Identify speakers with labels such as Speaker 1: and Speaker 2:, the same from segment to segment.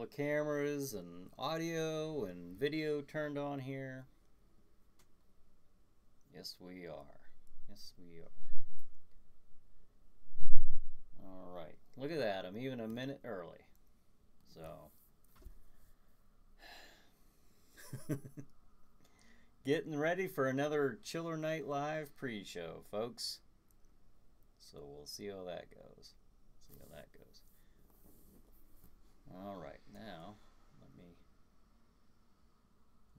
Speaker 1: the cameras and audio and video turned on here? Yes, we are. Yes, we are. All right. Look at that. I'm even a minute early. So, getting ready for another Chiller Night Live pre-show, folks. So we'll see how that goes. See how that goes. All right, now let me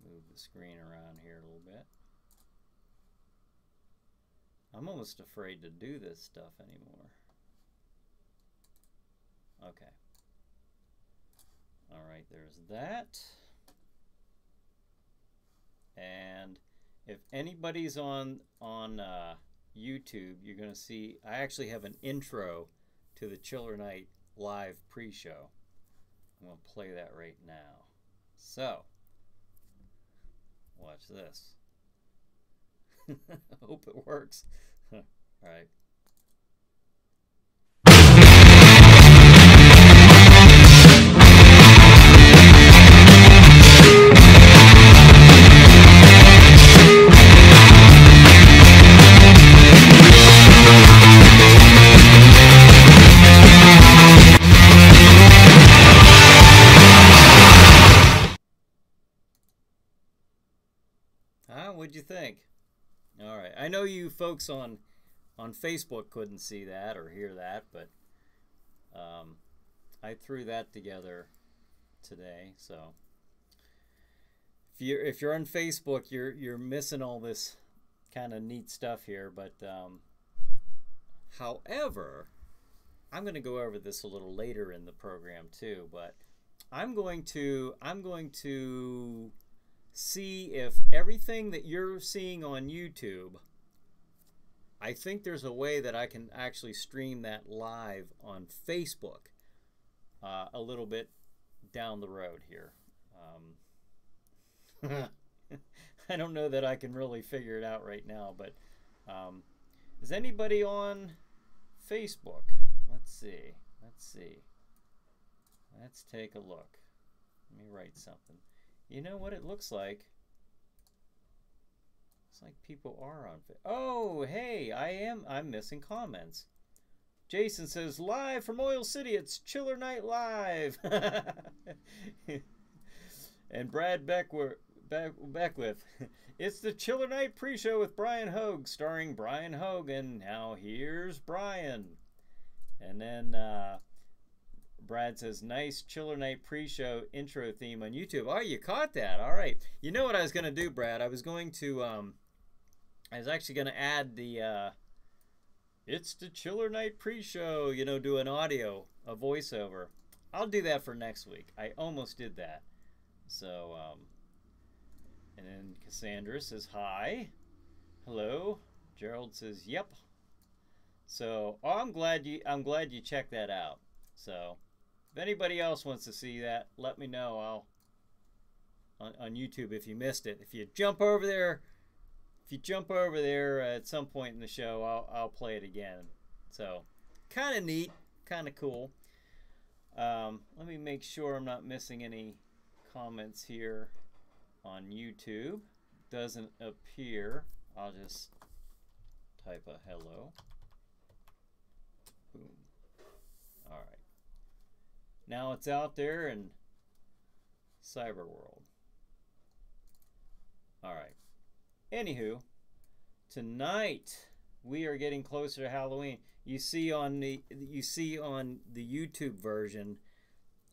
Speaker 1: move the screen around here a little bit. I'm almost afraid to do this stuff anymore. Okay. All right, there's that. And if anybody's on YouTube, you're going to see I actually have an intro to the Chiller Night Live pre-show. I'm going to play that right now. So, watch this. Hope it works. All right. What'd you think? All right, I know you folks on Facebook couldn't see that or hear that, but I threw that together today. So if you're on Facebook, you're missing all this kind of neat stuff here. But however, I'm going to go over this a little later in the program too. But I'm going to see if everything that you're seeing on YouTube, I think there's a way that I can actually stream that live on Facebook a little bit down the road here. I don't know that I can really figure it out right now, but is anybody on Facebook? Let's see. Let's take a look. Let me write something. You know what it looks like? It's like people are on Facebook. Oh, hey, I'm missing comments. Jason says, live from Oil City, it's Chiller Night Live. And Brad Beckwith, it's the Chiller Night pre-show with Brian Hogue, starring Brian Hogue. And now here's Brian. And then Brad says, nice Chiller Night pre-show intro theme on YouTube. Oh, you caught that. All right. You know what I was going to do, Brad? I was actually going to add the, it's the Chiller Night pre-show, you know, do an audio, a voiceover. I'll do that for next week. I almost did that. So, and then Cassandra says, hi. Hello. Gerald says, yep. So, I'm glad you checked that out. So, if anybody else wants to see that, let me know. On YouTube if you missed it. If you jump over there at some point in the show, I'll play it again. So, kind of neat, kind of cool. Let me make sure I'm not missing any comments here on YouTube. Doesn't appear. I'll just type a hello. Boom. All right. Now it's out there in cyber world. All right. Anywho, tonight we are getting closer to Halloween. You see on the YouTube version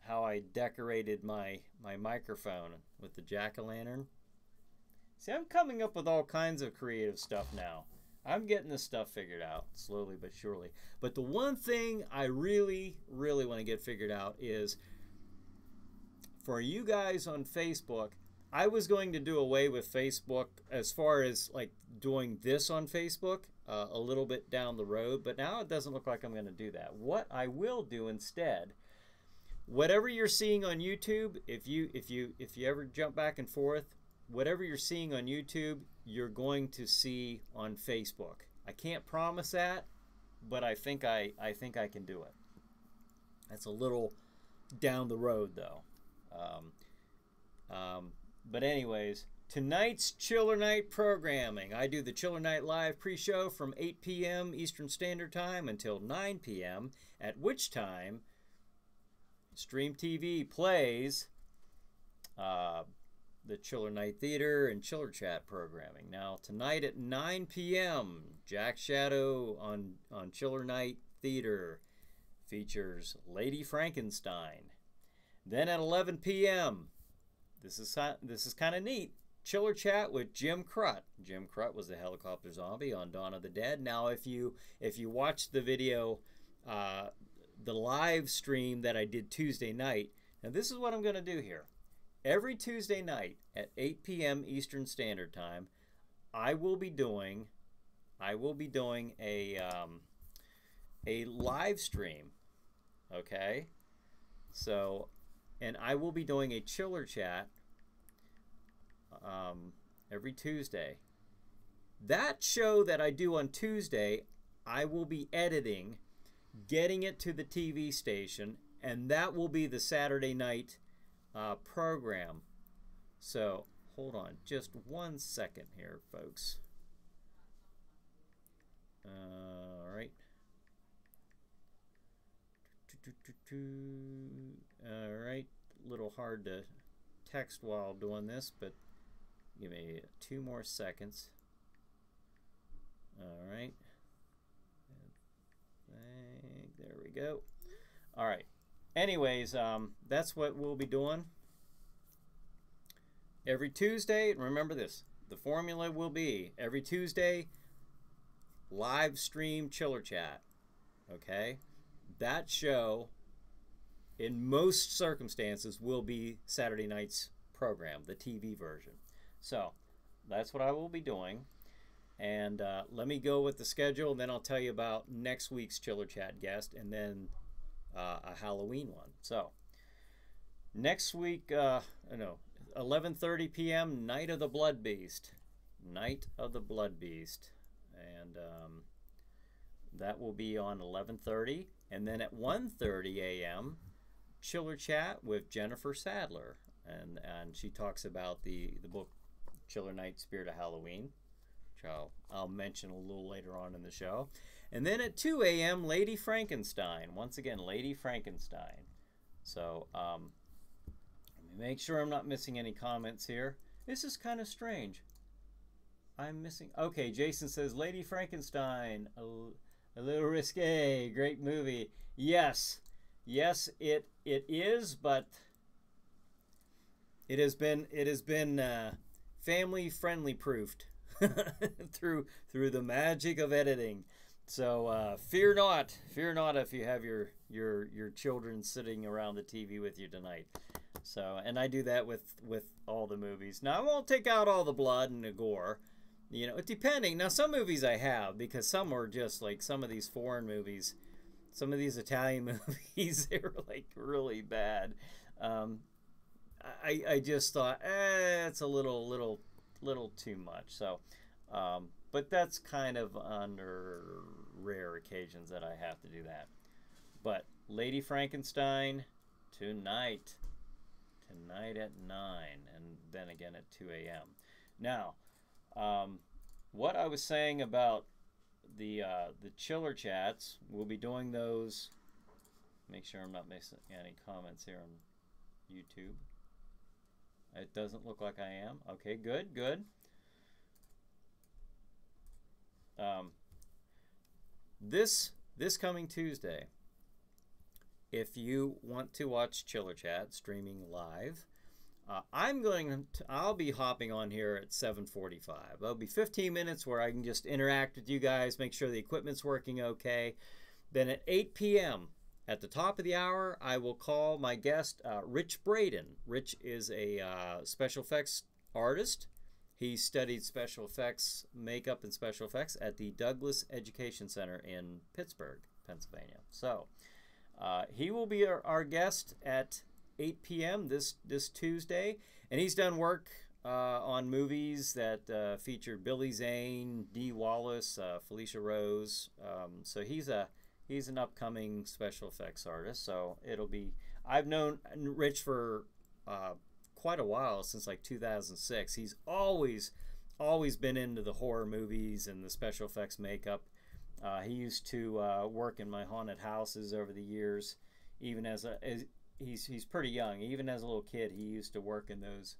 Speaker 1: how I decorated my microphone with the jack-o'-lantern. See, I'm coming up with all kinds of creative stuff now. I'm getting this stuff figured out slowly but surely. But the one thing I really, really want to get figured out is for you guys on Facebook, I was going to do away with Facebook as far as like doing this on Facebook a little bit down the road, but now it doesn't look like I'm going to do that. What I will do instead, whatever you're seeing on YouTube, if you ever jump back and forth, whatever you're seeing on YouTube, you're going to see on Facebook. I can't promise that, but I think I can do it. That's a little down the road though. Um, but anyways, tonight's Chiller Night programming. I do the Chiller Night Live pre-show from 8 p.m. Eastern Standard Time until 9 p.m., at which time Stream TV plays the Chiller Night Theater and Chiller Chat programming. Now, tonight at 9 p.m., Jack Shadow on Chiller Night Theater features Lady Frankenstein. Then at 11 p.m., this is kind of neat, Chiller Chat with Jim Crut. Jim Crut was the helicopter zombie on Dawn of the Dead. Now, if you watch the video, the live stream that I did Tuesday night, now this is what I'm going to do here. Every Tuesday night at 8 p.m. Eastern Standard Time, I will be doing a live stream. Okay, so, and I will be doing a Chiller Chat every Tuesday. That show that I do on Tuesday, I will be editing, getting it to the TV station, and that will be the Saturday night program. So hold on just 1 second here, folks. All right. All right, a little hard to text while doing this, but give me 2 more seconds. All right. There we go. All right. Anyways, that's what we'll be doing every Tuesday. Remember this, the formula will be every Tuesday, live stream Chiller Chat. Okay? That show, in most circumstances, will be Saturday night's program, the TV version. So, that's what I will be doing. And let me go with the schedule, and then I'll tell you about next week's Chiller Chat guest, and then a Halloween one. So, next week, 11:30 p.m., Night of the Blood Beast. Night of the Blood Beast. And that will be on 11:30. And then at 1:30 a.m., Chiller Chat with Jennifer Sadler. And she talks about the book Chiller Night, Spirit of Halloween, which I'll mention a little later on in the show. And then at 2 a.m., Lady Frankenstein. Once again, Lady Frankenstein. So, let me make sure I'm not missing any comments here. This is kind of strange. I'm missing... Okay, Jason says, Lady Frankenstein, a little risque, great movie. Yes. Yes, it is, but it has been family-friendly proofed through the magic of editing. So fear not if you have your children sitting around the TV with you tonight. So, and I do that with all the movies. Now I won't take out all the blood and the gore, you know, depending. Now some movies I have, because some are just like some of these foreign movies, some of these Italian movies, they were like really bad. I just thought, it's a little too much. So, but that's kind of under rare occasions that I have to do that. But Lady Frankenstein tonight at 9, and then again at 2 a.m. Now, what I was saying about the Chiller Chats, we'll be doing those. Make sure I'm not missing any comments here on YouTube. It doesn't look like I am. Okay, good. This coming Tuesday, if you want to watch Chiller Chat streaming live, I'll be hopping on here at 7:45. There'll be 15 minutes where I can just interact with you guys, make sure the equipment's working okay. Then at 8 p.m., at the top of the hour, I will call my guest, Rich Braden. Rich is a special effects artist. He studied special effects, makeup and special effects at the Douglas Education Center in Pittsburgh, Pennsylvania. So he will be our guest at 8 p.m. this Tuesday, and he's done work on movies that featured Billy Zane, Dee Wallace, Felicia Rose. So he's an upcoming special effects artist. So it'll be, I've known Rich for quite a while, since like 2006. He's always been into the horror movies and the special effects makeup. He used to work in my haunted houses over the years. Even as he's pretty young. Even as a little kid, he used to work in those.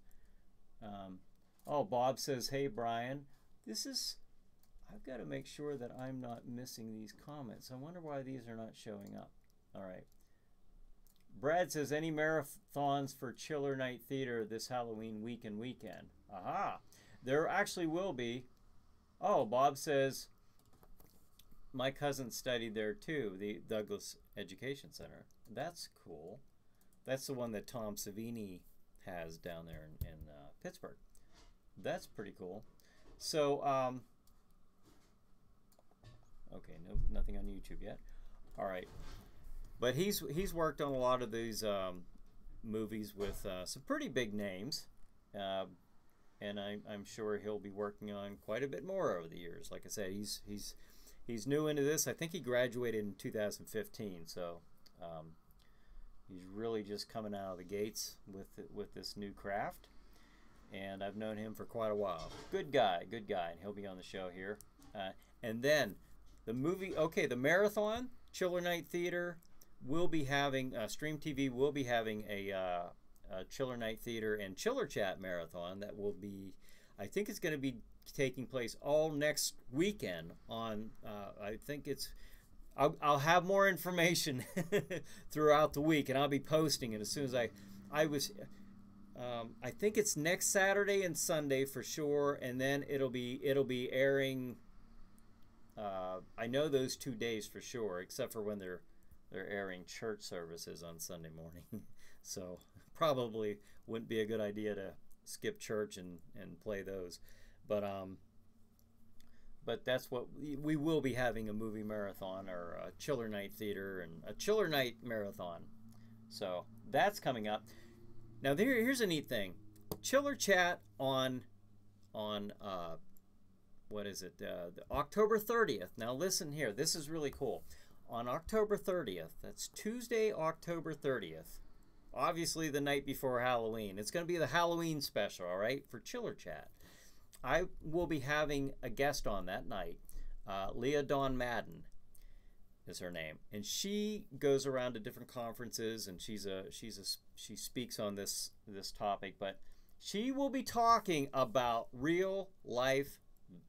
Speaker 1: Oh, Bob says, "Hey Brian, I've got to make sure that I'm not missing these comments. I wonder why these are not showing up." All right. Brad says, "Any marathons for Chiller Night Theater this Halloween week and weekend?" Aha! There actually will be. Oh, Bob says, "My cousin studied there too, the Douglas Education Center." That's cool. That's the one that Tom Savini has down there in Pittsburgh. That's pretty cool. So, okay, nothing on YouTube yet. All right. But he's worked on a lot of these movies with some pretty big names, and I'm sure he'll be working on quite a bit more over the years. Like I said, he's new into this. I think he graduated in 2015, so he's really just coming out of the gates with this new craft. And I've known him for quite a while. Good guy, and he'll be on the show here. And then the movie, okay, the marathon, Chiller Night Theater, will be having, Stream TV will be having a Chiller Night Theater and Chiller Chat marathon that will be, I think it's going to be taking place all next weekend on, I think it's, I'll have more information throughout the week, and I'll be posting it as soon as I think it's next Saturday and Sunday for sure, and then it'll be airing. I know those 2 days for sure, except for when they're airing church services on Sunday morning. So probably wouldn't be a good idea to skip church and play those. But that's what we will be having, a movie marathon or a Chiller Night Theater and a Chiller Night marathon. So that's coming up. Now here's a neat thing. Chiller Chat on what is it? The October 30th. Now listen here. This is really cool. On October 30th, that's Tuesday, October 30th. Obviously the night before Halloween. It's going to be the Halloween special, all right, for Chiller Chat. I will be having a guest on that night. Leah Dawn Madden is her name, and she goes around to different conferences, and she speaks on this topic. But she will be talking about real life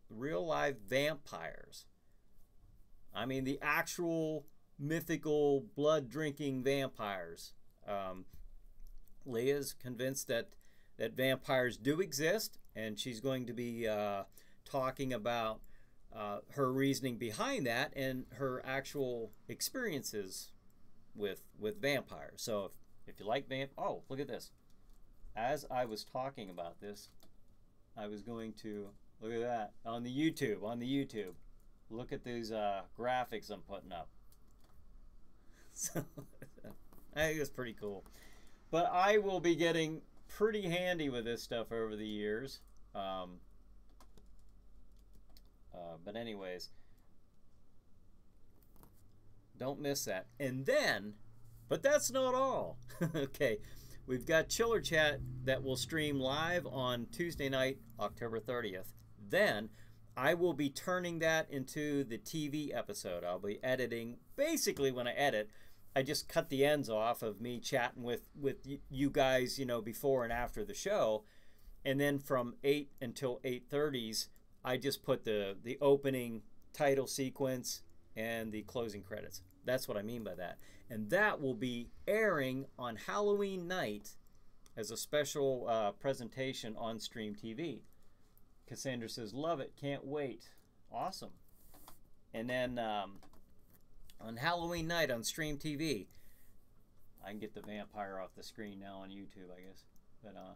Speaker 1: vampires. I mean, the actual mythical blood drinking vampires. Leah's convinced that vampires do exist, and she's going to be talking about her reasoning behind that and her actual experiences with vampires. So if you like oh, look at this. As I was talking about this, I was going to look at that on the YouTube. Look at these graphics I'm putting up. So I think it's pretty cool. But I will be getting pretty handy with this stuff over the years. But anyways, don't miss that. And then, but that's not all. Okay, we've got Chiller Chat that will stream live on Tuesday night, October 30th. Then I will be turning that into the TV episode. I'll be editing. Basically, when I edit, I just cut the ends off of me chatting with you guys, you know, before and after the show. And then from 8 until 8:30s, I just put the opening title sequence and the closing credits. That's what I mean by that. And that will be airing on Halloween night as a special presentation on Stream TV. Cassandra says, "Love it, can't wait." Awesome. And then on Halloween night on Stream TV, I can get the vampire off the screen now on YouTube, I guess. But I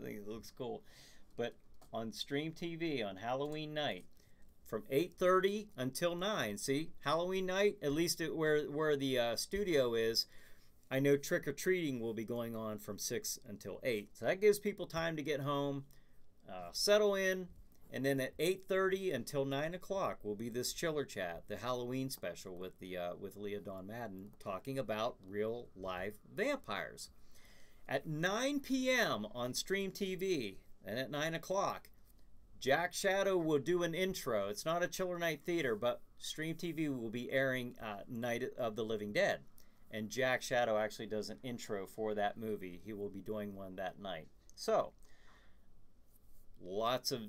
Speaker 1: think it looks cool. But on Stream TV on Halloween night, from 8:30 until 9. See, Halloween night, at least where the studio is, I know trick-or-treating will be going on from 6 until 8. So that gives people time to get home, settle in, and then at 8:30 until 9 o'clock will be this Chiller Chat, the Halloween special with Leah Dawn Madden, talking about real live vampires. At 9 p.m. on Stream TV, and at 9 o'clock, Jack Shadow will do an intro. It's not a Chiller Night Theater, but Stream TV will be airing Night of the Living Dead. And Jack Shadow actually does an intro for that movie. He will be doing one that night. So, lots of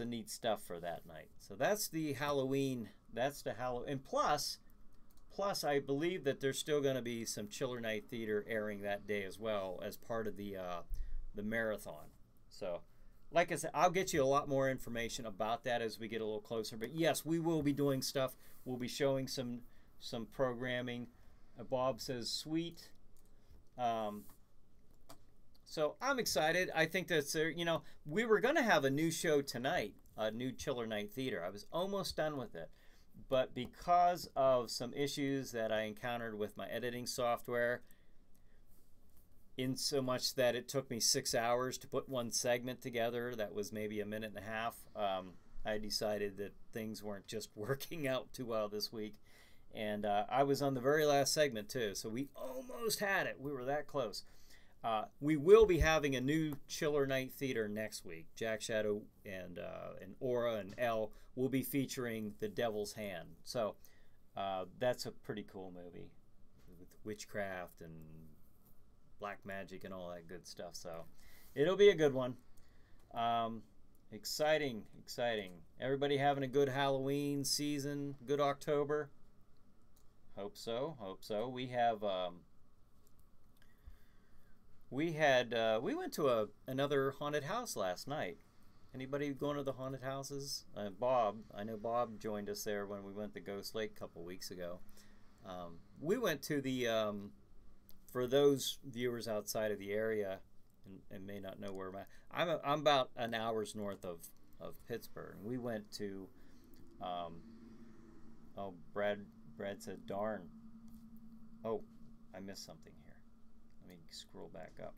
Speaker 1: neat stuff for that night. So that's the Halloween. That's the Halloween. And plus, I believe that there's still going to be some Chiller Night Theater airing that day as well as part of the marathon. So, like I said, I'll get you a lot more information about that as we get a little closer. But yes, we will be doing stuff. We'll be showing some programming. Bob says sweet. So I'm excited. I think that's we were going to have a new show tonight, a new Chiller Night Theater. I was almost done with it. But because of some issues that I encountered with my editing software, in so much that it took me 6 hours to put one segment together that was maybe a minute and a half, I decided that things weren't just working out too well this week. And I was on the very last segment too, so we almost had it. We were that close. We will be having a new Chiller Night Theater next week. Jack Shadow and Aura and Elle will be featuring The Devil's Hand. So that's a pretty cool movie with witchcraft and black magic and all that good stuff. So it'll be a good one. Exciting. Everybody having a good Halloween season, good October. Hope so. We have we went to another haunted house last night. Anybody going to the haunted houses? Bob, I know Bob joined us there when we went to Ghost Lake a couple weeks ago. We went to the for those viewers outside of the area and may not know where I'm about an hour's north of Pittsburgh. We went to Brad said darn. Oh, I missed something here. Let me scroll back up.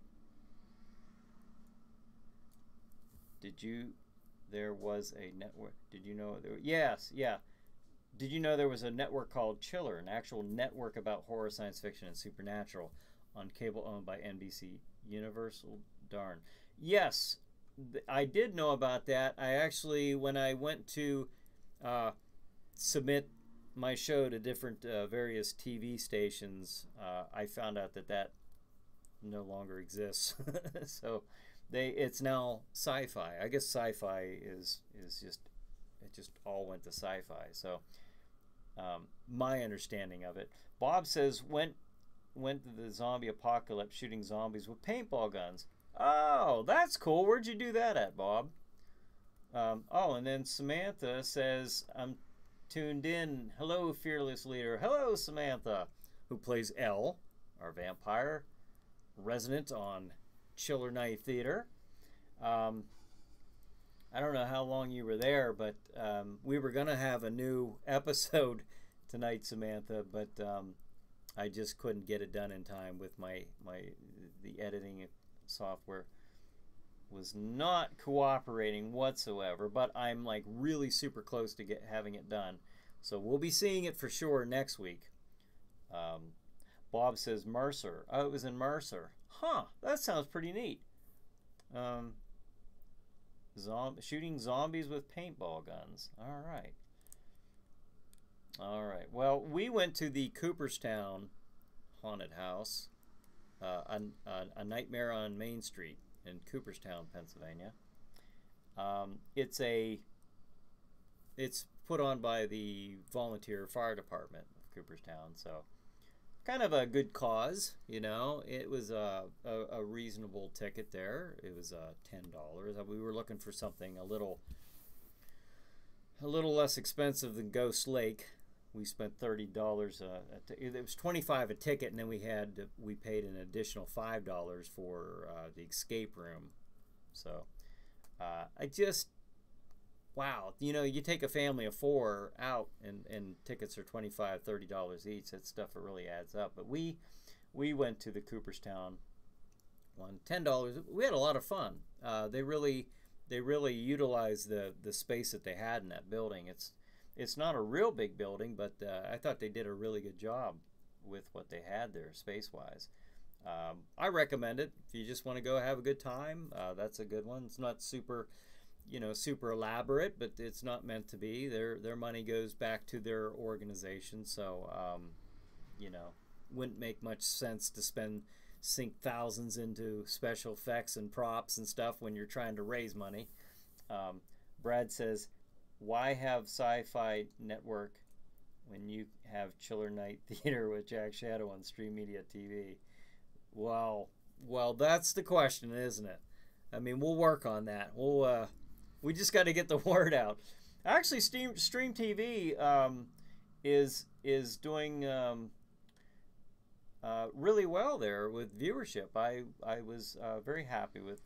Speaker 1: There was a network. Did you know there? Yes, yeah. Did you know there was a network called Chiller, an actual network about horror, science fiction, and supernatural on cable owned by NBC Universal? Darn. Yes, I did know about that. I actually, when I went to submit my show to different various TV stations, I found out that no longer exists. So it's now Sci-Fi. I guess Sci-Fi is just, it just all went to Sci-Fi. So my understanding of it. Bob says went to the zombie apocalypse shooting zombies with paintball guns. Oh, that's cool. Where'd you do that at, Bob? Oh, and then Samantha says, I'm tuned in. Hello, Fearless Leader. Hello, Samantha, who plays Elle, our vampire resident on Chiller Night Theater. I don't know how long you were there, but we were going to have a new episode tonight, Samantha, but I just couldn't get it done in time with the editing software was not cooperating whatsoever, but I'm like really super close to having it done. So we'll be seeing it for sure next week. Bob says Mercer. Oh, it was in Mercer. Huh, that sounds pretty neat. Shooting zombies with paintball guns. All right. Well, we went to the Cooperstown haunted house, a Nightmare on Main Street in Cooperstown, Pennsylvania. It's put on by the volunteer fire department of Cooperstown, so kind of a good cause, you know. It was a reasonable ticket there. It was $10. We were looking for something a little less expensive than Ghost Lake. We spent $30. It was $25 a ticket, and then we paid an additional $5 for the escape room. So wow, you know, you take a family of 4 out, and tickets are $25, $30 each. That stuff, it really adds up. But we went to the Cooperstown one, $10. We had a lot of fun. They really utilized the space that they had in that building. It's not a real big building, but I thought they did a really good job with what they had there space-wise. I recommend it if you just want to go have a good time. That's a good one. It's not super, super elaborate, but it's not meant to be. Their money goes back to their organization, so wouldn't make much sense to sink thousands into special effects and props and stuff when you're trying to raise money. Brad says, why have Sci-Fi Network when you have Chiller Night Theater with Jack Shadow on Stream Media TV? Well, that's the question, isn't it? I mean, we'll work on that. We just got to get the word out. Actually, Stream TV is doing really well there with viewership. I was very happy with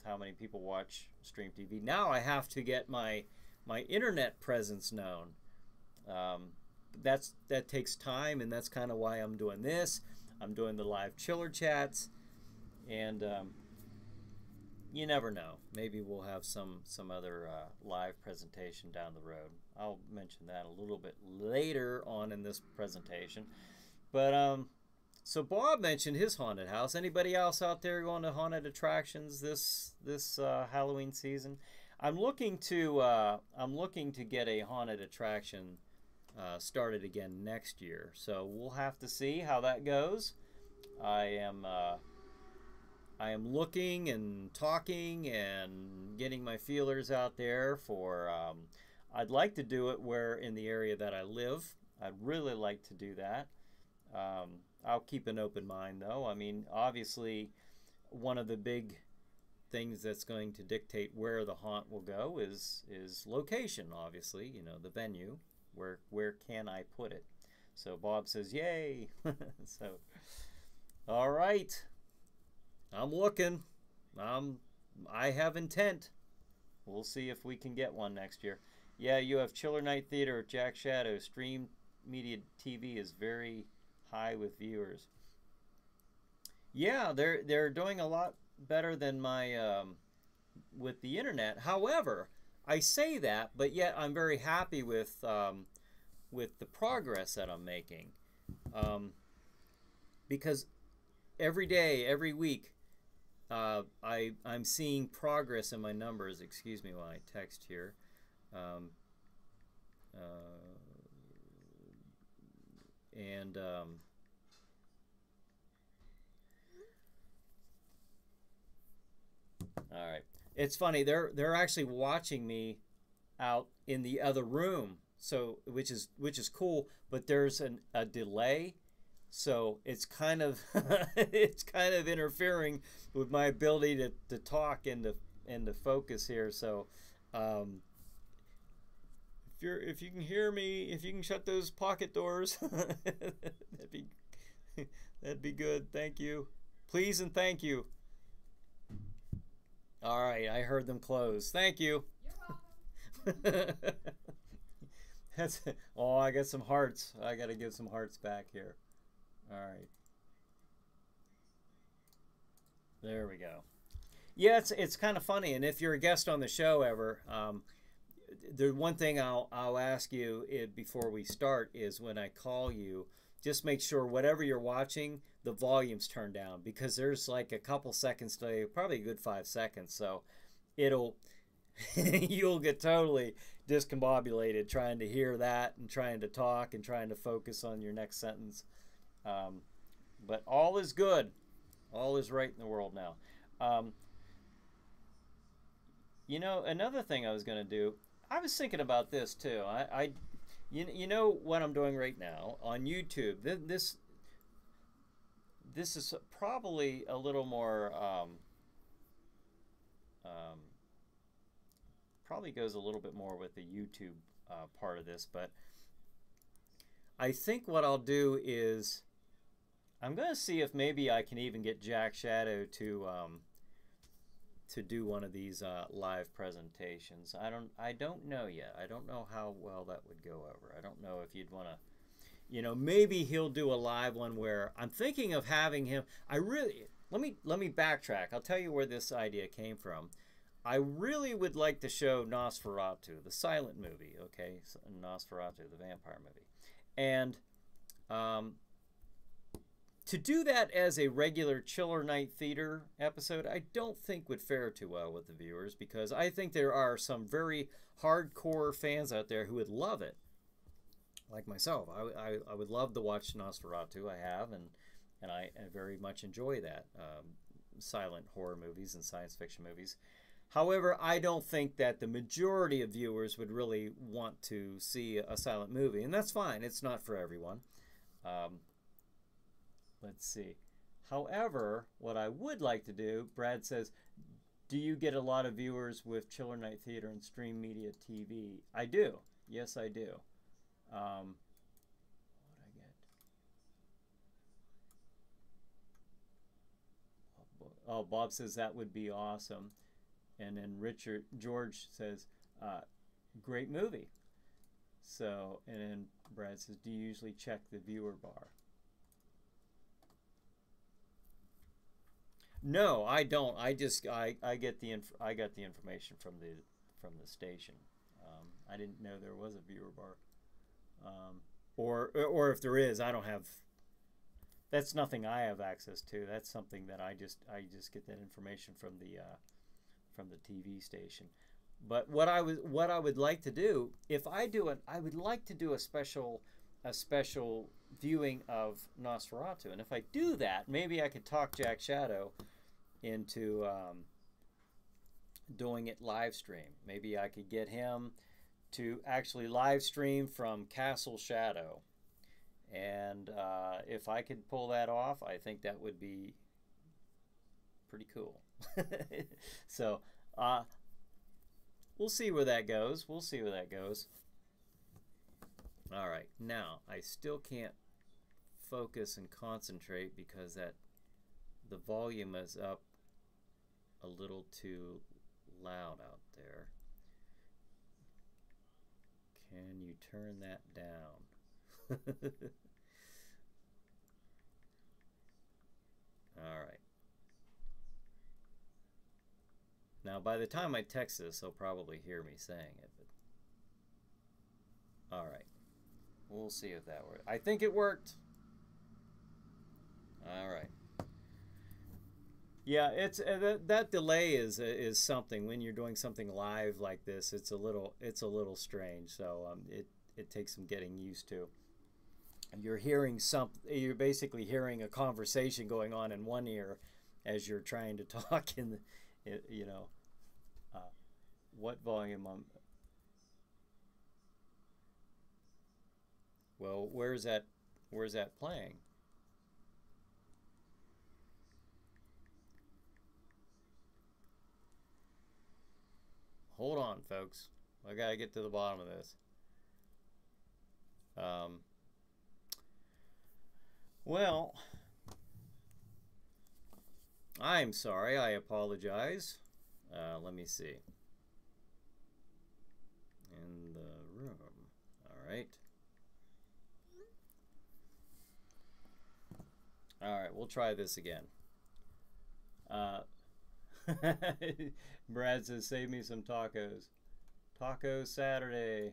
Speaker 1: how many people watch Stream TV. Now I have to get my internet presence known. That takes time, and that's kind of why I'm doing this. I'm doing the live chiller chats, and you never know. Maybe we'll have some other live presentation down the road. I'll mention that a little bit later on in this presentation. But so Bob mentioned his haunted house. Anybody else out there going to haunted attractions this Halloween season? I'm looking to get a haunted attraction started again next year, so we'll have to see how that goes. I am looking and talking and getting my feelers out there for. I'd like to do it where in the area that I live. I'd really like to do that. I'll keep an open mind, though. I mean, obviously, one of the big things that's going to dictate where the haunt will go is location. Obviously, the venue. Where can I put it? So Bob says, "Yay!" So, all right. I'm looking. I have intent. We'll see if we can get one next year. Yeah, you have Chiller Night Theater with Jack Shadow. Stream Media TV is very high with viewers. Yeah, they're doing a lot better than my with the internet. However, I say that, but yet I'm very happy with the progress that I'm making, because every day, every week, I'm seeing progress in my numbers. Excuse me while I text here. All right. It's funny. They're actually watching me out in the other room, so which is cool. But there's a delay, so it's kind of it's kind of interfering with my ability to talk and to focus here. So if you can hear me, if you can shut those pocket doors, that'd be good. Thank you, please, and thank you. All right, I heard them close. Thank you.
Speaker 2: You're welcome.
Speaker 1: Oh, I got some hearts. I got to give some hearts back here. All right. There we go. Yeah, it's kind of funny. And if you're a guest on the show ever, the one thing I'll ask you before we start is when I call you, just make sure whatever you're watching, the volume's turned down, because there's like a couple seconds delay, probably a good 5 seconds. So you'll get totally discombobulated trying to hear that and trying to talk and trying to focus on your next sentence. But all is good. All is right in the world now. Another thing I was going to do, I was thinking about this too. You know what I'm doing right now on YouTube. This is probably a little more, probably goes a little bit more with the YouTube part of this, but I think what I'll do is I'm going to see if maybe I can even get Jack Shadow to do one of these live presentations. I don't know yet. I don't know how well that would go over. I don't know if you'd want to, maybe he'll do a live one where I'm thinking of having him. Let me backtrack. I'll tell you where this idea came from. I really would like to show Nosferatu, the silent movie, okay? Nosferatu, the vampire movie. And to do that as a regular Chiller Night Theater episode, I don't think would fare too well with the viewers, because I think there are some very hardcore fans out there who would love it. Like myself, I would love to watch Nosferatu. I have, and I very much enjoy that. Silent horror movies and science fiction movies. However, I don't think that the majority of viewers would really want to see a silent movie, and that's fine. It's not for everyone. Let's see. However, what I would like to do, Brad says, do you get a lot of viewers with Chiller Night Theater and Stream Media TV? I do. Yes, I do. What I get? Oh, Bob says that would be awesome. And then George says, great movie. So, and then Brad says, do you usually check the viewer bar? No, I don't. I just I get the information from the station. I didn't know there was a viewer bar. Or if there is, I don't have. That's nothing I have access to. That's something that I just get that information from the TV station. But what I would like to do, if I do it, I would like to do a special viewing of Nosferatu. And if I do that, maybe I could talk Jack Shadow into doing it live stream. Maybe I could get him to actually live stream from Castle Shadow. And if I could pull that off, I think that would be pretty cool. So we'll see where that goes. We'll see where that goes. All right, now I still can't focus and concentrate because the volume is up a little too loud out there. Can you turn that down? All right. Now, by the time I text this, they'll probably hear me saying it. But... all right. We'll see if that works. I think it worked. All right. Yeah, it's that delay is something when you're doing something live like this. It's a little strange. So it takes some getting used to. You're basically hearing a conversation going on in one ear as you're trying to talk in the, what volume well, where's that playing? Hold on, folks. I gotta get to the bottom of this. Well, I'm sorry. I apologize. Let me see. In the room. All right. All right, we'll try this again. Brad says, save me some tacos. Tacos Saturday.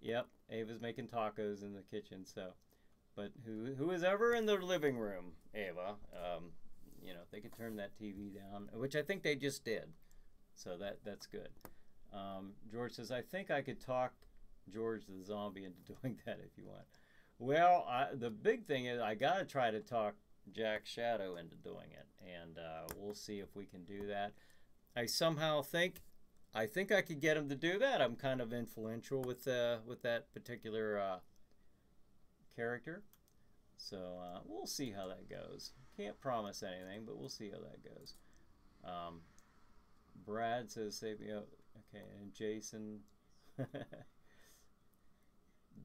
Speaker 1: Yep, Ava's making tacos in the kitchen, so. But who is ever in the living room, Ava, they could turn that TV down, which I think they just did. So that's good. George says, I think I could talk George the Zombie into doing that if you want. Well, the big thing is I got to try to talk Jack Shadow into doing it, and we'll see if we can do that. I somehow think I could get him to do that. I'm kind of influential with that particular character, so we'll see how that goes. Can't promise anything, but we'll see how that goes. Brad says, save me up. Okay, and Jason.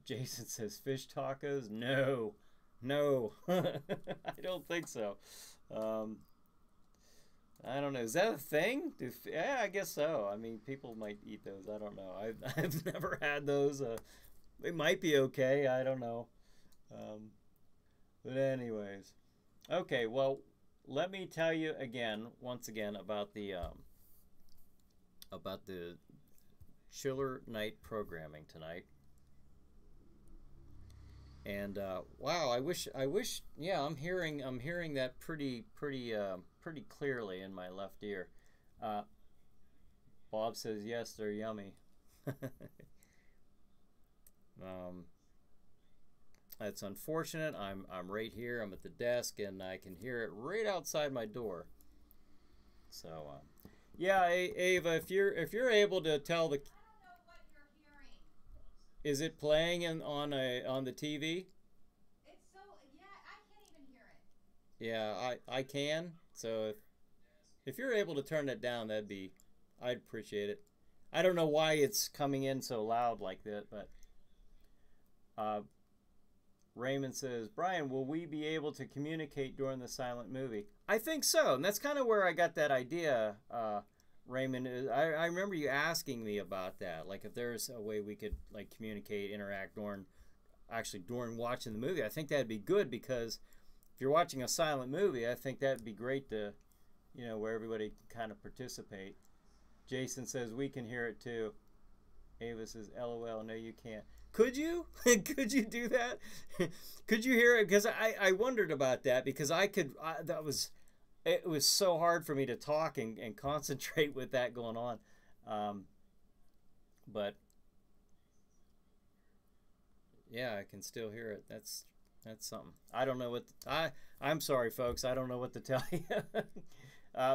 Speaker 1: Jason says, fish tacos? No. I don't think so. I don't know. Is that a thing? Yeah, I guess so. I mean, people might eat those. I don't know. I've never had those. They might be okay. I don't know. But anyways. Okay, well, let me tell you once again, about the Chiller Night programming tonight. And wow, I wish. Yeah, I'm hearing that pretty clearly in my left ear. Uh, Bob says yes, they're yummy. um, that's unfortunate. I'm right here. I'm at the desk, and I can hear it right outside my door. So, yeah, Ava, if you're able to tell the,
Speaker 2: I don't know what you're hearing.
Speaker 1: is it playing on the TV?
Speaker 2: It's so, yeah, I can't even hear it.
Speaker 1: Yeah, I can. So if you're able to turn it down, I'd appreciate it. I don't know why it's coming in so loud like that, but uh, Raymond says, Brian, will we be able to communicate during the silent movie? I think so, and that's kind of where I got that idea, Raymond. I remember you asking me about that, like if there's a way we could like communicate, interact during watching the movie. I think that'd be good because if you're watching a silent movie, I think that'd be great to, where everybody can kind of participate. Jason says we can hear it too. Ava says, LOL, no you can't. Could you? Could you do that? Could you hear it? Because I wondered about that because it was so hard for me to talk and concentrate with that going on. But yeah, I can still hear it. That's something. I don't know I'm sorry folks, I don't know what to tell you.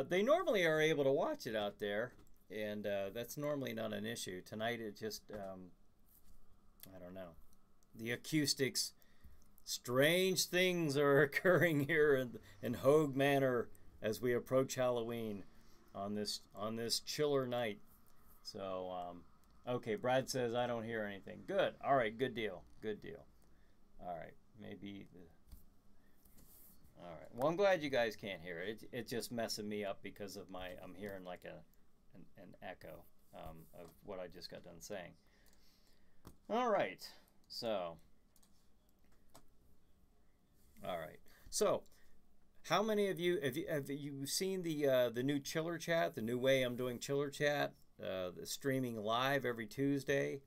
Speaker 1: They normally are able to watch it out there, and that's normally not an issue. Tonight it just I don't know. The acoustics, strange things are occurring here in Hogue Manor as we approach Halloween on this chiller night. So, okay, Brad says I don't hear anything. Good. All right, good deal. Good deal. All right, all right. Well, I'm glad you guys can't hear it. It's just messing me up because of I'm hearing like an echo of what I just got done saying. All right, so how many of you have you seen the new Chiller Chat, the new way I'm doing Chiller Chat, the streaming live every Tuesday?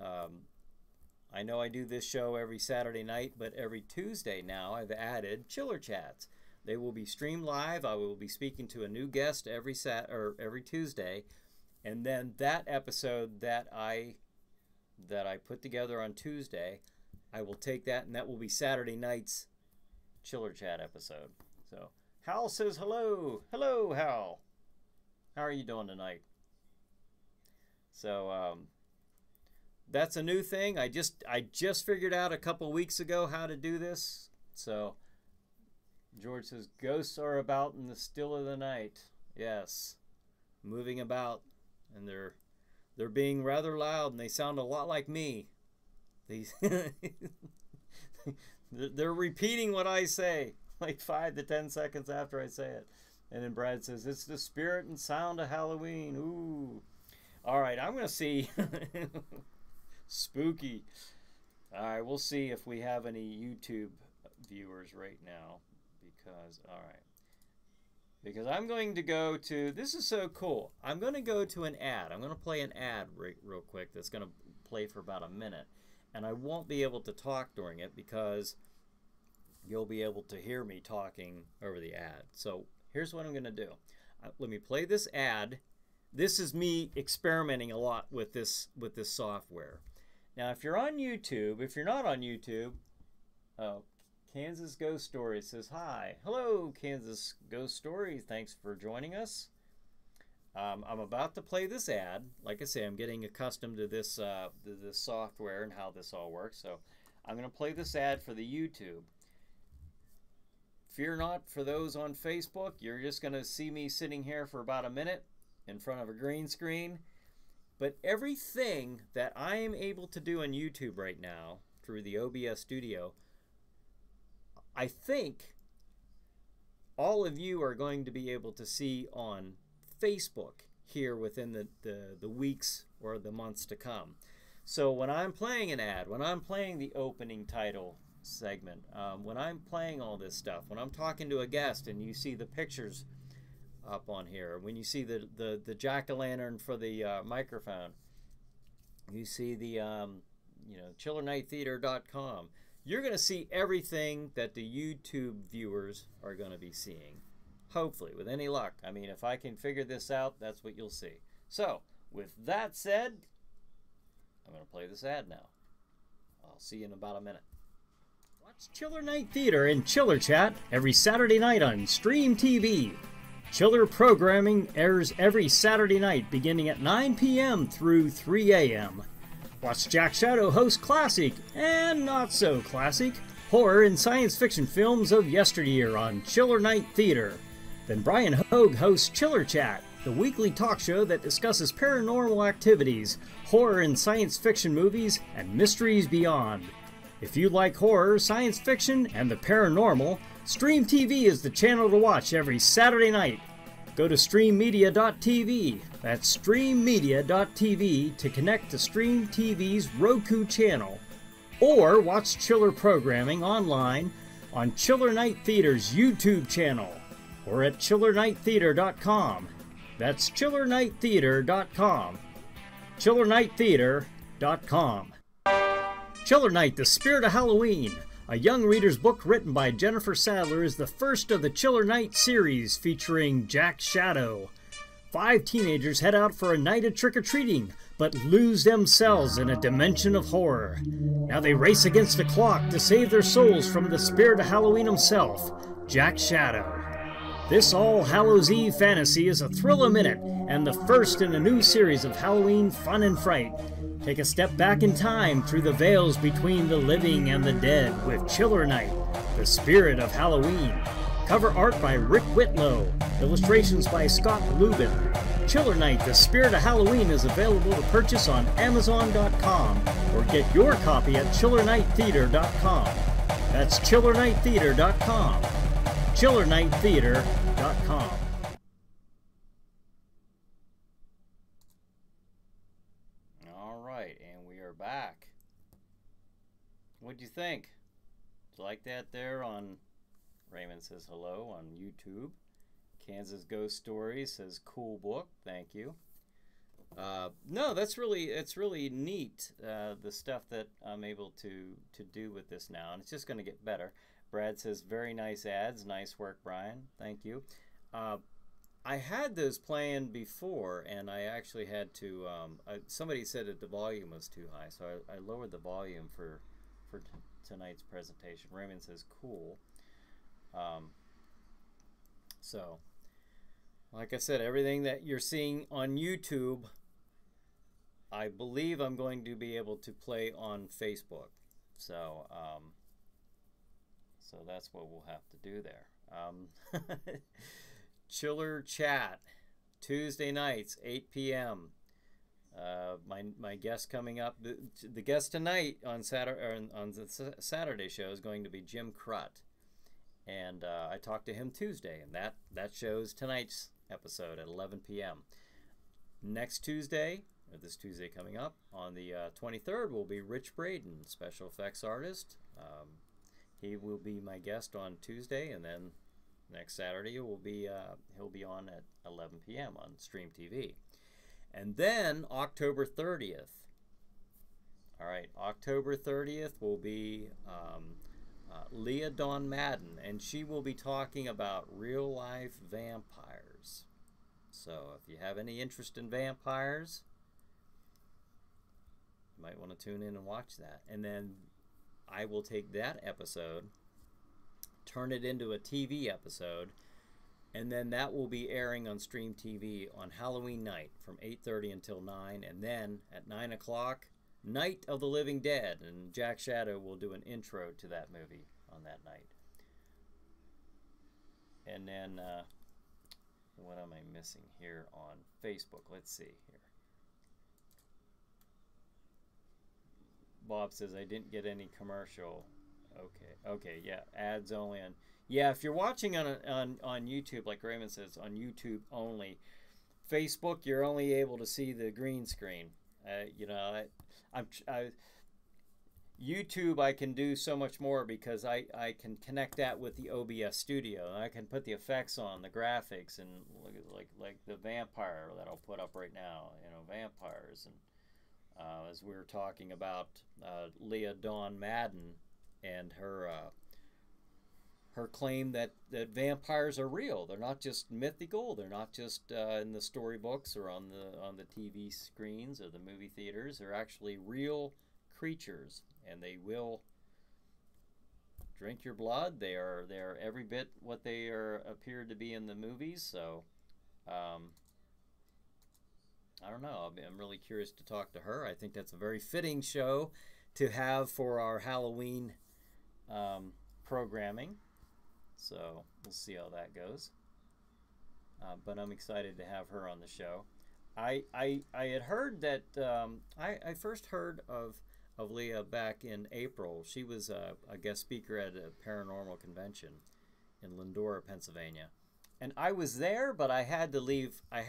Speaker 1: I know I do this show every Saturday night, but every Tuesday now I've added Chiller Chats. They will be streamed live. I will be speaking to a new guest every Tuesday, and then that episode that I put together on Tuesday, I will take that, and that will be Saturday night's Chiller Chat episode. So Hal says hello. Hello, Hal. How are you doing tonight? So that's a new thing. I just figured out a couple weeks ago how to do this. So George says ghosts are about in the still of the night. Yes, moving about, and they're being rather loud, and they sound a lot like me. They're repeating what I say like 5 to 10 seconds after I say it. And then Brad says, it's the spirit and sound of Halloween. Ooh. All right, I'm going to see. Spooky. All right, we'll see if we have any YouTube viewers right now. Because I'm going to go to, this is so cool. I'm going to go to an ad. I'm going to play an ad real quick that's going to play for about a minute. And I won't be able to talk during it because you'll be able to hear me talking over the ad. So here's what I'm going to do. Let me play this ad. This is me experimenting a lot with this software. Now, if you're on YouTube, if you're not on YouTube, Kansas Ghost Story says, hi. Hello, Kansas Ghost Story. Thanks for joining us. I'm about to play this ad. Like I say, I'm getting accustomed to this software and how this all works. So I'm going to play this ad for the YouTube. Fear not, for those on Facebook, you're just going to see me sitting here for about a minute in front of a green screen. But everything that I am able to do on YouTube right now through the OBS Studio, I think all of you are going to be able to see on Facebook here within the weeks or the months to come. So when I'm playing an ad, when I'm playing the opening title segment, when I'm playing all this stuff, when I'm talking to a guest and you see the pictures up on here, when you see the jack-o'-lantern for the microphone, you see the chillernighttheater.com, you're going to see everything that the YouTube viewers are going to be seeing. Hopefully, with any luck. I mean, if I can figure this out, that's what you'll see. So, with that said, I'm going to play this ad now. I'll see you in about a minute. Watch Chiller Night Theater and Chiller Chat every Saturday night on Stream TV. Chiller programming airs every Saturday night beginning at 9 p.m. through 3 a.m. Watch Jack Shadow host classic and not so classic horror and science fiction films of yesteryear on Chiller Night Theater. Then Brian Hogue hosts Chiller Chat, the weekly talk show that discusses paranormal activities, horror and science fiction movies, and mysteries beyond. If you like horror, science fiction, and the paranormal, Stream TV is the channel to watch every Saturday night. Go to streammedia.tv, that's streammedia.tv, to connect to Stream TV's Roku channel. Or watch Chiller programming online on Chiller Night Theater's YouTube channel, or at chillernighttheater.com. That's chillernighttheater.com. chillernighttheater.com. Chiller Night, The Spirit of Halloween, a young reader's book written by Jennifer Sadler, is the first of the Chiller Night series featuring Jack Shadow. 5 teenagers head out for a night of trick-or-treating, but lose themselves in a dimension of horror. Now they race against the clock to save their souls from the spirit of Halloween himself, Jack Shadow. This All Hallows Eve fantasy is a thrill a minute, and the first in a new series of Halloween fun and fright. Take a step back in time through the veils between the living and the dead with Chiller Night, The Spirit of Halloween. Cover art by Rick Whitlow. Illustrations by Scott Lubin. Chiller Night, The Spirit of Halloween is available to purchase on Amazon.com or get your copy at chillernighttheater.com. That's chillernighttheater.com. chillernighttheater.com. Back. What'd you think? Did you like that there on Raymond Says Hello on YouTube? Kansas Ghost Stories says cool book. Thank you. No, it's really neat, the stuff that I'm able to do with this now, and it's just going to get better. Brad says very nice ads. Nice work, Brian. Thank you. I had those playing before, and I actually had to, somebody said that the volume was too high, so I lowered the volume for tonight's presentation. Raymond says, cool. So, like I said, everything that you're seeing on YouTube, I believe I'm going to be able to play on Facebook. So, so that's what we'll have to do there. Chiller Chat, Tuesday nights, 8 p.m. My guest coming up, the guest tonight on the Saturday show is going to be Jim Crut, and I talked to him Tuesday, and that shows tonight's episode at 11 p.m. Next Tuesday, or this Tuesday coming up, on the 23rd, will be Rich Braden, special effects artist. He will be my guest on Tuesday, and then next Saturday will be he'll be on at 11 p.m. on Stream TV. And then October 30th. All right, October 30th will be Leah Dawn Madden, and she will be talking about real-life vampires. So if you have any interest in vampires, you might want to tune in and watch that. And then I will take that episode, turn it into a TV episode, and then that will be airing on Stream TV on Halloween night from 8:30 until 9, and then at 9 o'clock, Night of the Living Dead, and Jack Shadow will do an intro to that movie on that night. And then, what am I missing here on Facebook? Let's see here. Bob says, I didn't get any commercial. Okay, yeah, ads only on. Yeah, if you're watching on YouTube, like Raymond says, on YouTube only. Facebook, you're only able to see the green screen. You know, YouTube, I can do so much more because I can connect that with the OBS Studio. And I can put the effects on, the graphics, and like the vampire that I'll put up right now. You know, vampires, and as we were talking about Leah Dawn Madden and her claim that vampires are real. They're not just mythical. They're not just in the storybooks or on the TV screens or the movie theaters. They're actually real creatures, and they will drink your blood. They are every bit what they appeared to be in the movies. So I don't know. I'm really curious to talk to her. I think that's a very fitting show to have for our Halloween programming. So we'll see how that goes. But I'm excited to have her on the show. I had heard that I first heard of Leah back in April. She was a guest speaker at a paranormal convention in Lindora, Pennsylvania. And I was there, but I had to leave a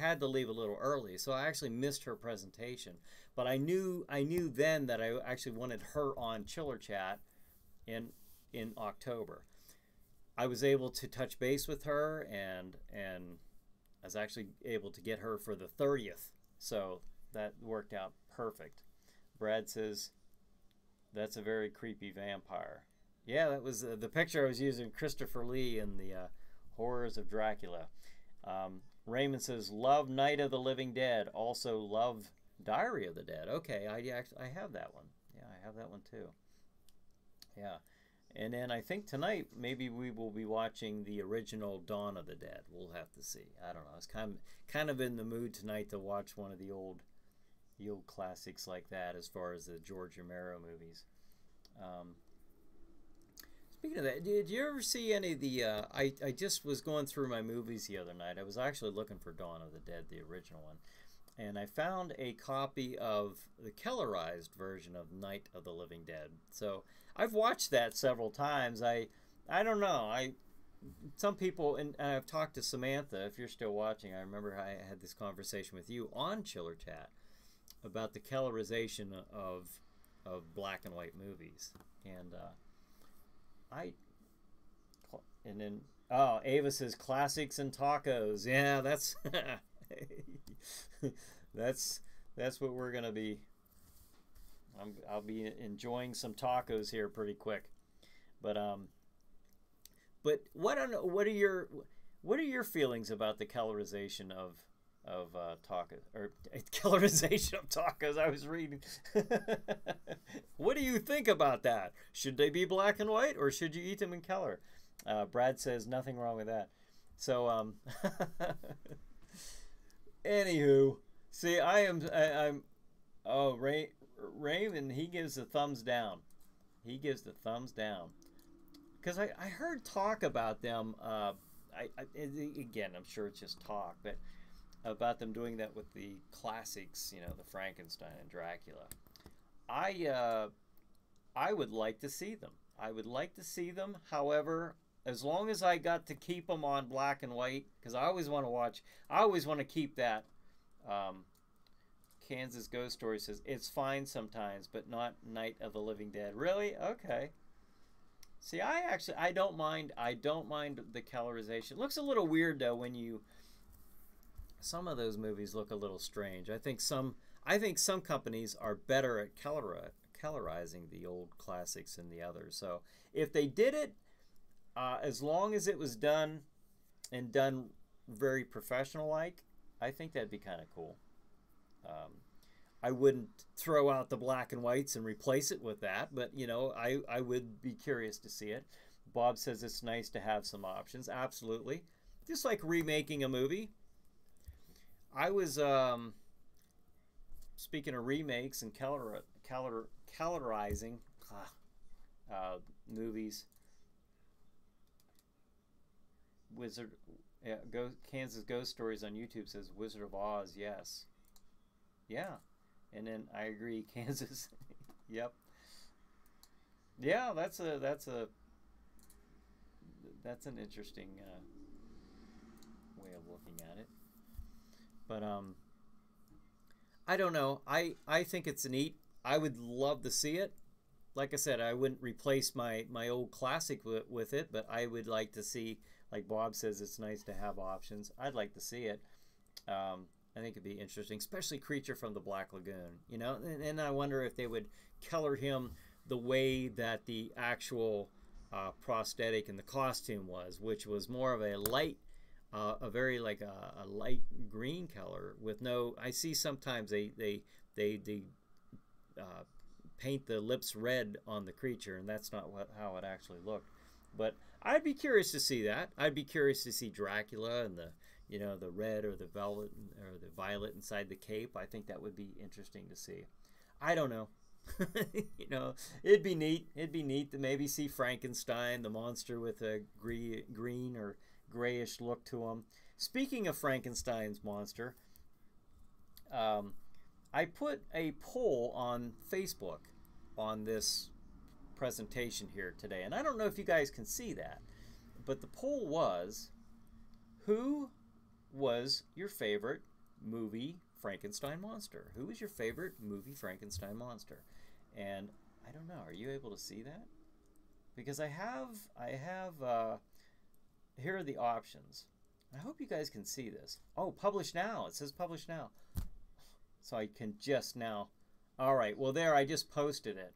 Speaker 1: little early, so I actually missed her presentation. But I knew then that I actually wanted her on Chiller Chat in October. I was able to touch base with her, and I was actually able to get her for the 30th. So that worked out perfect. Brad says, that's a very creepy vampire. Yeah, that was the picture I was using, Christopher Lee in the Horrors of Dracula. Raymond says, love Night of the Living Dead. Also love Diary of the Dead. Okay, I have that one. Yeah, I have that one too. Yeah. And then I think tonight maybe we will be watching the original Dawn of the Dead. We'll have to see. I don't know. I was kind of in the mood tonight to watch one of the old classics like that, as far as the George Romero movies. Speaking of that, did you ever see any of the? I just was going through my movies the other night. I was actually looking for Dawn of the Dead, the original one, and I found a copy of the colorized version of Night of the Living Dead. So I've watched that several times. I don't know. Some people, and I've talked to Samantha. If you're still watching, I remember I had this conversation with you on Chiller Chat about the colorization of black and white movies, and Ava says classics and tacos. Yeah, that's that's what we're gonna be. I'll be enjoying some tacos here pretty quick, but what are your feelings about the colorization of tacos, or colorization of tacos? I was reading. What do you think about that? Should they be black and white, or should you eat them in color? Brad says nothing wrong with that. So anywho, see, I'm Raymond, he gives the thumbs down. He gives the thumbs down because I heard talk about them. Again, I'm sure it's just talk, but about them doing that with the classics, the Frankenstein and Dracula. I would like to see them. I would like to see them. However, as long as I got to keep them on black and white, because I always want to keep that. Kansas Ghost Story says it's fine sometimes, but not Night of the Living Dead. Really? Okay. See, I don't mind the colorization. It looks a little weird though when some of those movies look a little strange. I think some companies are better at colorizing the old classics than the others. So if they did it, as long as it was done very professional like, I think that'd be kind of cool. I wouldn't throw out the black and whites and replace it with that, but I would be curious to see it. Bob says it's nice to have some options. Absolutely. Just like remaking a movie. I was speaking of remakes and colorizing movies. Kansas Ghost Stories on YouTube says Wizard of Oz. Yes. Yeah. And then I agree, Kansas. Yep. Yeah, that's an interesting way of looking at it. But I don't know. I think it's neat. I would love to see it. Like I said, I wouldn't replace my old classic with it, but I would like to see, like Bob says, it's nice to have options. I'd like to see it. I think it'd be interesting, especially Creature from the Black Lagoon, and I wonder if they would color him the way that the actual prosthetic and the costume was, which was more of a light, a very like a light green color with no. I see sometimes they paint the lips red on the creature, and that's not how it actually looked. But I'd be curious to see that. I'd be curious to see Dracula and the the red or the velvet or the violet inside the cape. I think that would be interesting to see. I don't know. It'd be neat. It'd be neat to maybe see Frankenstein, the monster with a green or grayish look to him. Speaking of Frankenstein's monster, I put a poll on Facebook on this presentation here today, and I don't know if you guys can see that, but the poll was, who was your favorite movie Frankenstein monster? Who was your favorite movie Frankenstein monster? And I don't know, are you able to see that? Because I have here are the options. I hope you guys can see this. Oh, publish now. It says publish now. So I can just now. All right. Well, there, I just posted it.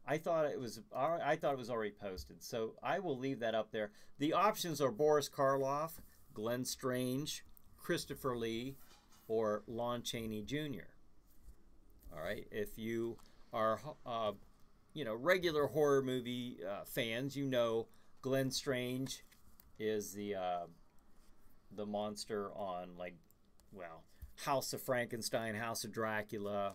Speaker 1: I thought it was already posted. So I will leave that up there. The options are Boris Karloff, Glenn Strange, Christopher Lee, or Lon Chaney Jr. All right. If you are regular horror movie fans, Glenn Strange is the monster on House of Frankenstein, House of Dracula.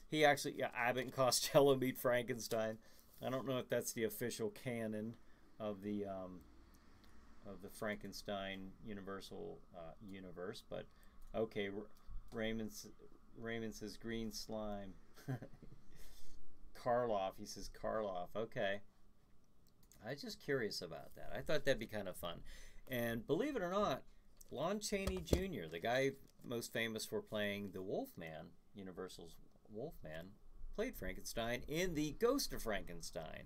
Speaker 1: He actually Abbott and Costello meet Frankenstein. I don't know if that's the official canon of the Frankenstein Universal universe, but okay. Raymond says green slime. Karloff, he says Karloff. Okay. I was just curious about that. I thought that'd be kind of fun. And believe it or not, Lon Chaney Jr., the guy most famous for playing the Wolfman, Universal's Wolfman, played Frankenstein in The Ghost of Frankenstein.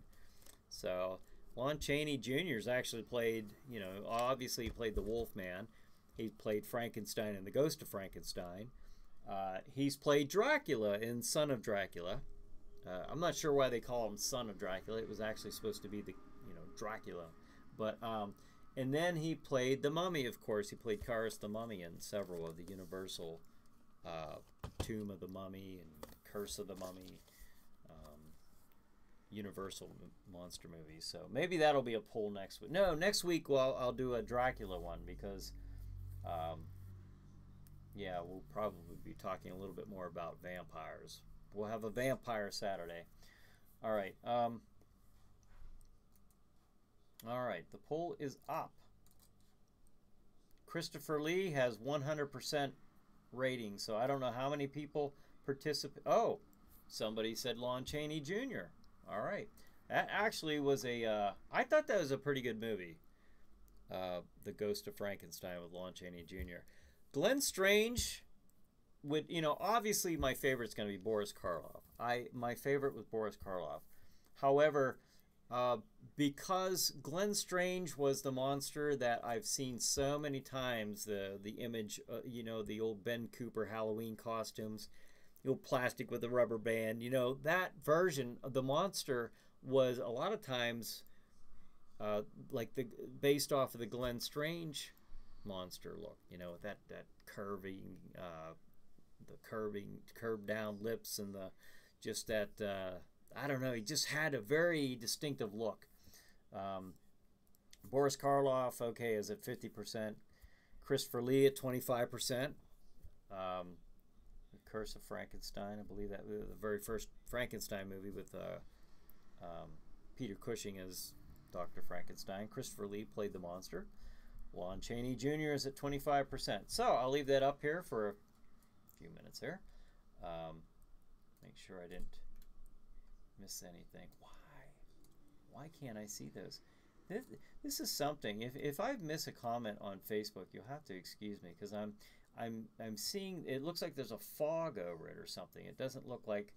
Speaker 1: So Lon Chaney Jr.'s actually played, obviously he played the Wolfman. He played Frankenstein in The Ghost of Frankenstein. He's played Dracula in Son of Dracula. I'm not sure why they call him Son of Dracula. It was actually supposed to be the, Dracula. But, and then he played the Mummy, of course. He played Karis the Mummy in several of the Universal Tomb of the Mummy and Curse of the Mummy Universal monster movies. So maybe that'll be a poll next week. No, next week I'll do a Dracula one because, we'll probably be talking a little bit more about vampires. We'll have a Vampire Saturday. All right. All right. The poll is up. Christopher Lee has 100% rating, so I don't know how many people participate. Oh, somebody said Lon Chaney Jr. All right. That actually was I thought that was a pretty good movie. The Ghost of Frankenstein with Lon Chaney Jr. Glenn Strange would, obviously my favorite's going to be Boris Karloff. My favorite was Boris Karloff. However, because Glenn Strange was the monster that I've seen so many times, the image, the old Ben Cooper Halloween costumes, the old plastic with the rubber band, that version of the monster was a lot of times based off of the Glenn Strange monster look, with that curving, curved down lips and I don't know, he just had a very distinctive look. Boris Karloff, okay, is at 50%. Christopher Lee at 25%. The Curse of Frankenstein, I believe that was the very first Frankenstein movie with Peter Cushing as Dr. Frankenstein. Christopher Lee played the monster. Lon Chaney Jr. is at 25%. So I'll leave that up here for a few minutes here. Make sure I didn't miss anything. Why can't I see those? This is something. If I miss a comment on Facebook, you'll have to excuse me because I'm seeing, it looks like there's a fog over it or something. It doesn't look like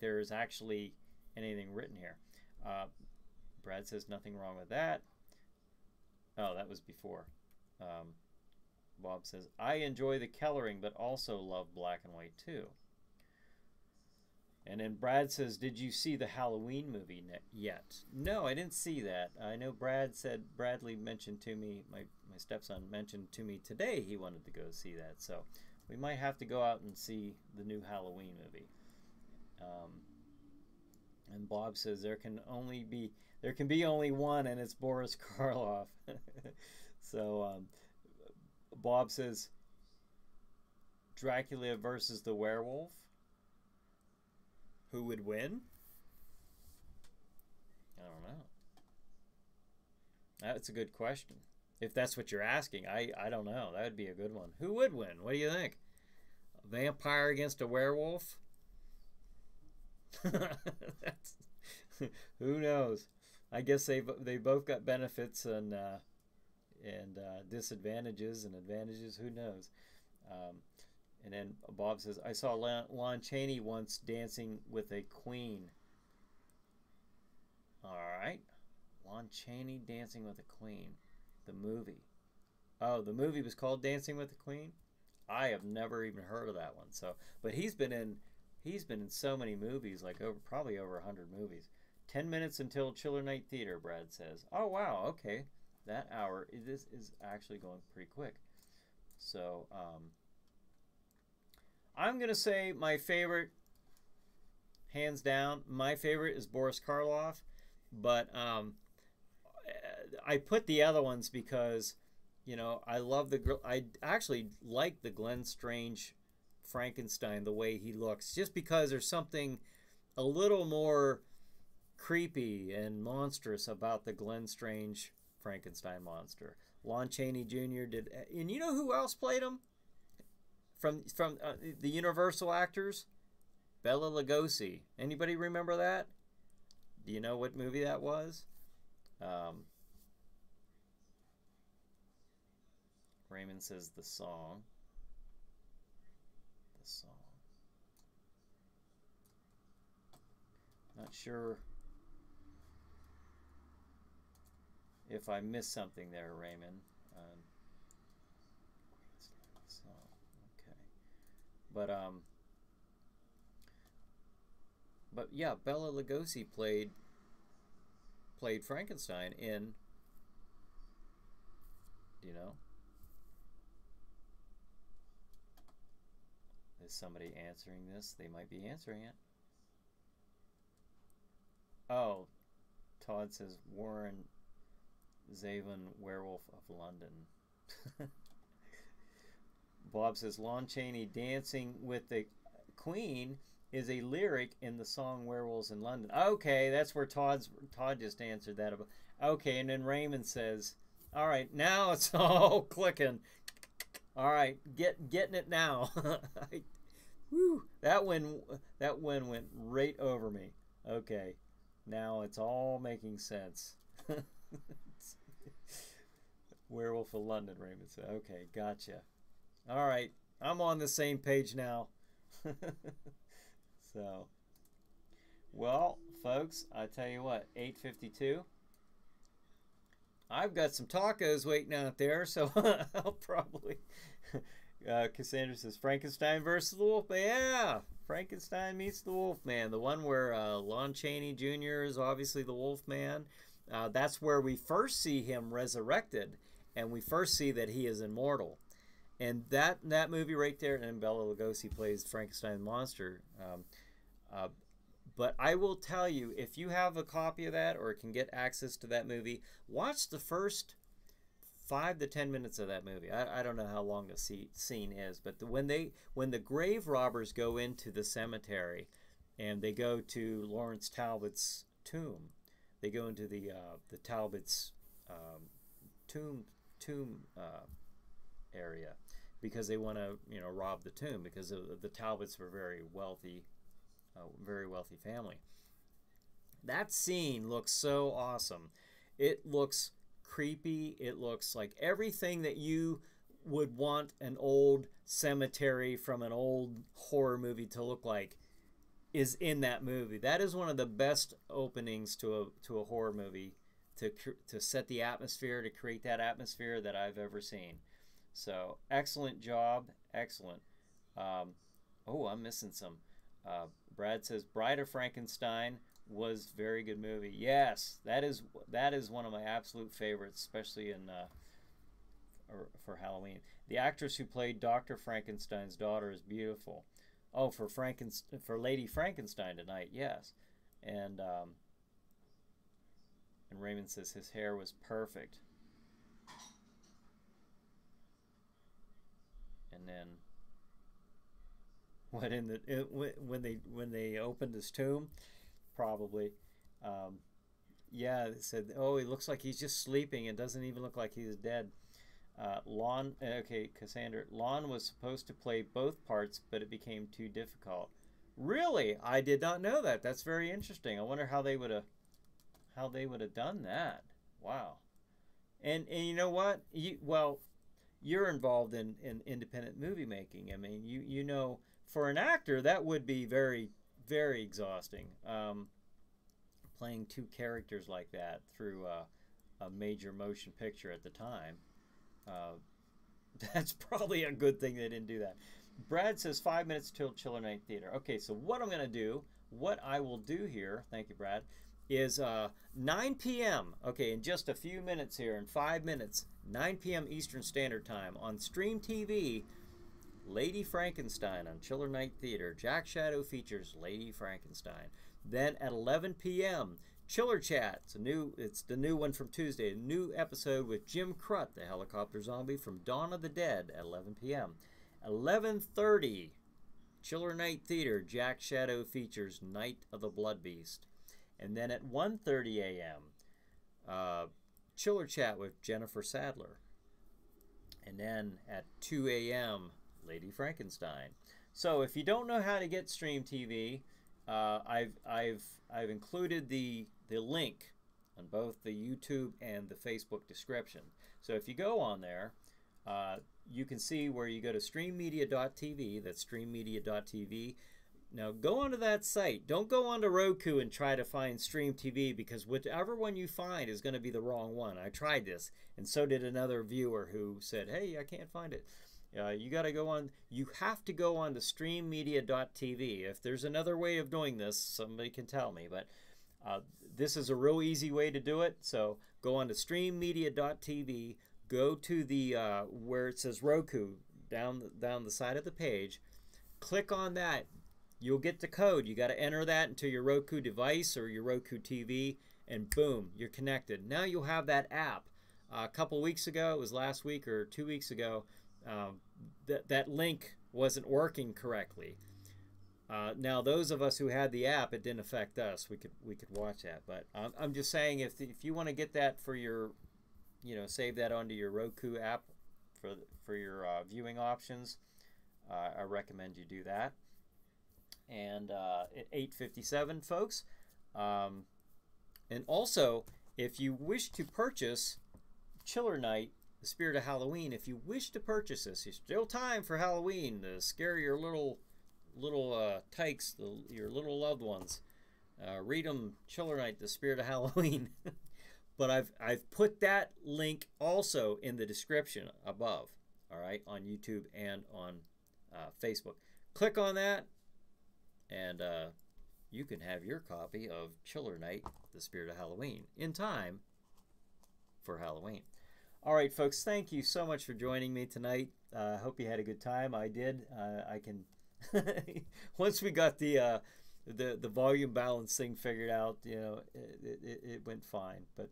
Speaker 1: there is actually anything written here. Brad says nothing wrong with that. Oh, that was before. Bob says, I enjoy the coloring, but also love black and white too. And then Brad says, "Did you see the Halloween movie yet?" No, I didn't see that. I know Bradley mentioned to me, my stepson mentioned to me today he wanted to go see that. So we might have to go out and see the new Halloween movie. And Bob says there can be only one, and it's Boris Karloff. So Bob says Dracula versus the werewolf. Who would win? I don't know. That's a good question. If that's what you're asking, I don't know. That would be a good one. Who would win? What do you think? A vampire against a werewolf? That's, who knows? I guess they both got benefits and disadvantages and advantages. Who knows? And then Bob says, I saw Lon Chaney once dancing with a queen. All right. Lon Chaney dancing with a queen. The movie. Oh, the movie was called Dancing with the Queen? I have never even heard of that one. So, but he's been in so many movies, like probably over 100 movies. 10 minutes until Chiller Night Theater, Brad says. Oh, wow. Okay. That hour is actually going pretty quick. So, I'm going to say my favorite, hands down, my favorite is Boris Karloff. But I put the other ones because, you know, I actually like the Glenn Strange Frankenstein, the way he looks. Just because there's something a little more creepy and monstrous about the Glenn Strange Frankenstein monster. Lon Chaney Jr. did. And you know who else played him? From the Universal actors, Bela Lugosi. Anybody remember that? Do you know what movie that was? Raymond says the song. The song. Not sure if I missed something there, Raymond. But yeah, Bela Lugosi played Frankenstein in, you know. Is somebody answering this? They might be answering it. Oh, Todd says Warren Zevon, Werewolf of London. Bob says Lon Chaney dancing with the Queen is a lyric in the song Werewolves in London. Okay, that's where Todd just answered that. Okay, and then Raymond says, all right, now it's all clicking. All right, getting it now. Whew, that one went right over me. Okay, now it's all making sense. Werewolf of London, Raymond said. Okay, gotcha. All right, I'm on the same page now. So, well, folks, I tell you what, 8:52. I've got some tacos waiting out there, so I'll probably. Cassandra says Frankenstein versus the Wolf. Yeah, Frankenstein meets the Wolfman. The one where Lon Chaney Jr. is obviously the Wolfman. That's where we first see him resurrected, and we first see that he is immortal. And that movie right there, and Bela Lugosi plays Frankenstein monster. But I will tell you, if you have a copy of that or can get access to that movie, watch the first 5 to 10 minutes of that movie. I don't know how long the scene is, but when the grave robbers go into the cemetery and they go to Lawrence Talbot's tomb, they go into the Talbot's tomb area because they want to rob the tomb because the Talbots were very wealthy family. That scene looks so awesome. It looks creepy. It looks like everything that you would want an old cemetery from an old horror movie to look like is in that movie. That is one of the best openings to a horror movie to set the atmosphere, to create that atmosphere that I've ever seen. So excellent job, excellent. Oh, I'm missing some. Brad says Bride of Frankenstein was very good movie. Yes, that is one of my absolute favorites, especially in for Halloween. The actress who played Dr. Frankenstein's daughter is beautiful. Oh, for Lady Frankenstein tonight, yes. And Raymond says his hair was perfect. And then when they opened his tomb, probably. Yeah, they said, oh, he looks like he's just sleeping. It doesn't even look like he's dead. Cassandra. Lon was supposed to play both parts, but it became too difficult. Really? I did not know that. That's very interesting. I wonder how they would have done that. Wow. And you know what? You're involved in independent movie making. I mean, you know, for an actor that would be very, very exhausting. Playing two characters like that through a major motion picture at the time. That's probably a good thing they didn't do that. Brad says 5 minutes till Chiller Night Theater. Okay, so what I'm going to do, what I will do here, thank you, Brad, is 9 p.m. Okay, in just a few minutes here, in 5 minutes, 9 p.m. Eastern Standard Time on Stream TV, Lady Frankenstein on Chiller Night Theater. Jack Shadow features Lady Frankenstein. Then at 11 p.m., Chiller Chat. It's the new one from Tuesday. A new episode with Jim Crut, the helicopter zombie from Dawn of the Dead at 11 p.m. 11:30, Chiller Night Theater. Jack Shadow features Night of the Blood Beast. And then at 1:30 a.m., Chiller Chat with Jennifer Sadler. And then at 2 a.m., Lady Frankenstein. So if you don't know how to get Stream TV, I've included the link on both the YouTube and the Facebook description. So if you go on there, you can see where you go to streammedia.tv. That's streammedia.tv. Now go onto that site. Don't go onto Roku and try to find Stream TV, because whichever one you find is going to be the wrong one. I tried this, and so did another viewer who said, "Hey, I can't find it." You got to go on. You have to go on to streammedia.tv. If there's another way of doing this, somebody can tell me. But this is a real easy way to do it. So go on to streammedia.tv. Go to the where it says Roku down the side of the page. Click on that. You'll get the code. You got to enter that into your Roku device or your Roku TV, and boom, you're connected. Now you'll have that app. A couple weeks ago, it was last week or 2 weeks ago, that link wasn't working correctly. Now those of us who had the app, it didn't affect us. We could watch that. But I'm just saying, if you want to get that for your, save that onto your Roku app for your viewing options, I recommend you do that. And at 8:57, folks. And also, if you wish to purchase Chiller Night, The Spirit of Halloween, if you wish to purchase this, it's still time for Halloween to scare your little tykes, your little loved ones. Read them, Chiller Night, The Spirit of Halloween. But I've put that link also in the description above, all right, on YouTube and on Facebook. Click on that, and you can have your copy of Chiller Night, The Spirit of Halloween in time for Halloween. All right, folks, thank you so much for joining me tonight. I hope you had a good time. I did. I can once we got the volume balance thing figured out, it went fine. But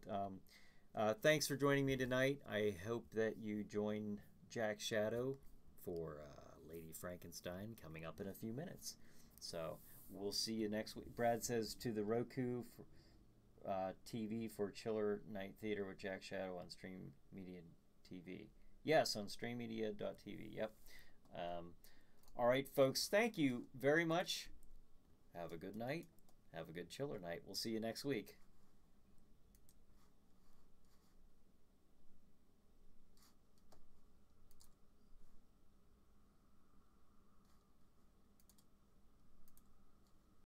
Speaker 1: thanks for joining me tonight. I hope that you join Jack Shadow for Lady Frankenstein coming up in a few minutes. So we'll see you next week. Brad says to the Roku TV for Chiller Night Theater with Jack Shadow on Stream Media TV. Yes, on streammedia.tv. Yep. All right, folks. Thank you very much. Have a good night. Have a good Chiller Night. We'll see you next week.